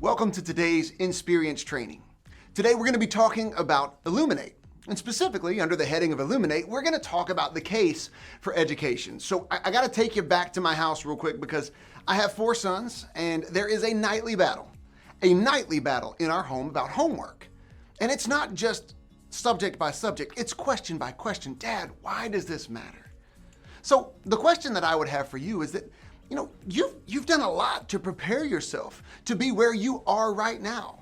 Welcome to today's Insperience training. Today we're going to be talking about Illuminate. And specifically, under the heading of Illuminate, we're going to talk about the case for education. So I got to take you back to my house real quick because I have 4 sons and there is a nightly battle in our home about homework. And it's not just subject by subject, it's question by question. Dad, why does this matter? So the question that I would have for you is that, you've done a lot to prepare yourself to be where you are right now.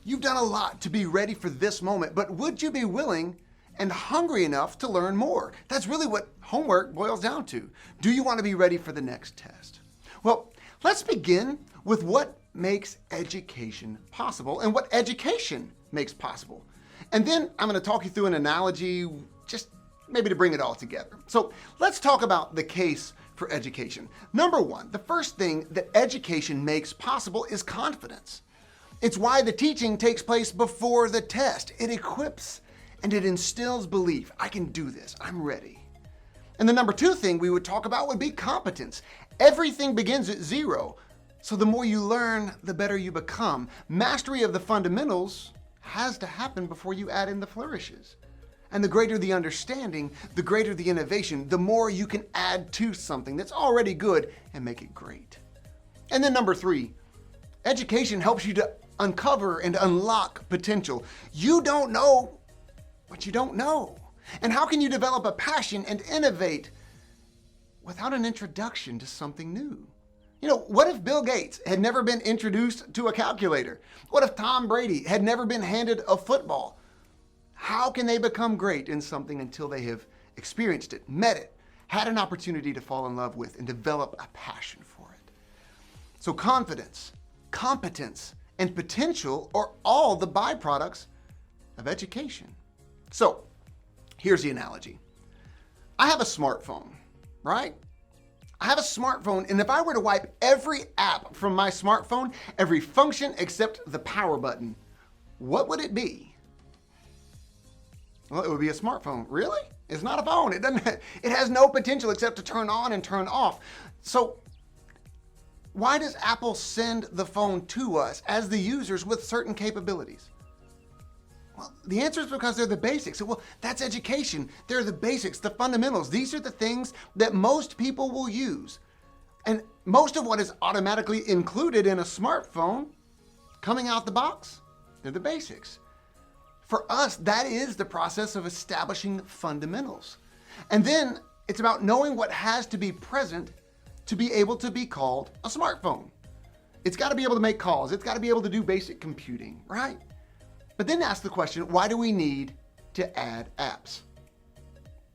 You've done a lot to be ready for this moment, but would you be willing and hungry enough to learn more? That's really what homework boils down to. Do you want to be ready for the next test? Well, let's begin with what makes education possible and what education makes possible. And then I'm going to talk you through an analogy, just maybe to bring it all together. So let's talk about the case for education. Number one, the first thing that education makes possible is confidence. It's why the teaching takes place before the test. It equips and it instills belief. I can do this. I'm ready. And the number 2 thing we would talk about would be competence. Everything begins at 0. So the more you learn, the better you become. Mastery of the fundamentals has to happen before you add in the flourishes. And the greater the understanding, the greater the innovation, the more you can add to something that's already good and make it great. And then number 3, education helps you to uncover and unlock potential. You don't know what you don't know. And how can you develop a passion and innovate without an introduction to something new? What if Bill Gates had never been introduced to a calculator? What if Tom Brady had never been handed a football? How can they become great in something until they have experienced it, met it, had an opportunity to fall in love with and develop a passion for it? So confidence, competence, and potential are all the byproducts of education. So here's the analogy. I have a smartphone, right? I have a smartphone, and if I were to wipe every app from my smartphone, every function except the power button, what would it be? Well, it would be a smartphone. Really? It's not a phone. It has no potential except to turn on and turn off. So why does Apple send the phone to us as the users with certain capabilities? Well, the answer is because they're the basics. Well, that's education. They're the basics, the fundamentals. These are the things that most people will use. And most of what is automatically included in a smartphone coming out the box, they're the basics. For us, that is the process of establishing fundamentals. And then it's about knowing what has to be present to be able to be called a smartphone. It's got to be able to make calls. It's got to be able to do basic computing, right? But then ask the question, why do we need to add apps?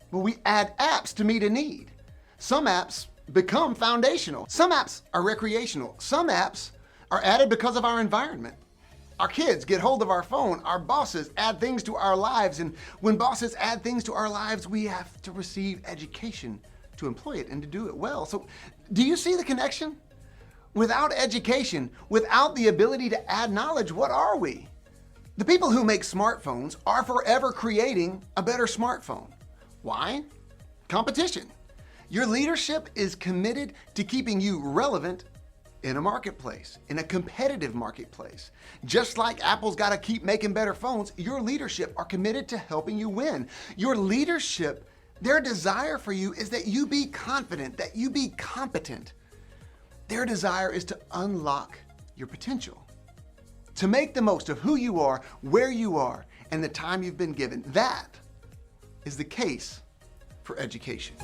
Well, we add apps to meet a need. Some apps become foundational. Some apps are recreational. Some apps are added because of our environment. Our kids get hold of our phone. Our bosses add things to our lives. And when bosses add things to our lives, we have to receive education to employ it and to do it well. So do you see the connection? Without education, without the ability to add knowledge, what are we? The people who make smartphones are forever creating a better smartphone. Why? Competition. Your leadership is committed to keeping you relevant in a marketplace, in a competitive marketplace. Just like Apple's got to keep making better phones, your leadership are committed to helping you win. Your leadership, their desire for you is that you be confident, that you be competent. Their desire is to unlock your potential, to make the most of who you are, where you are, and the time you've been given. That is the case for education.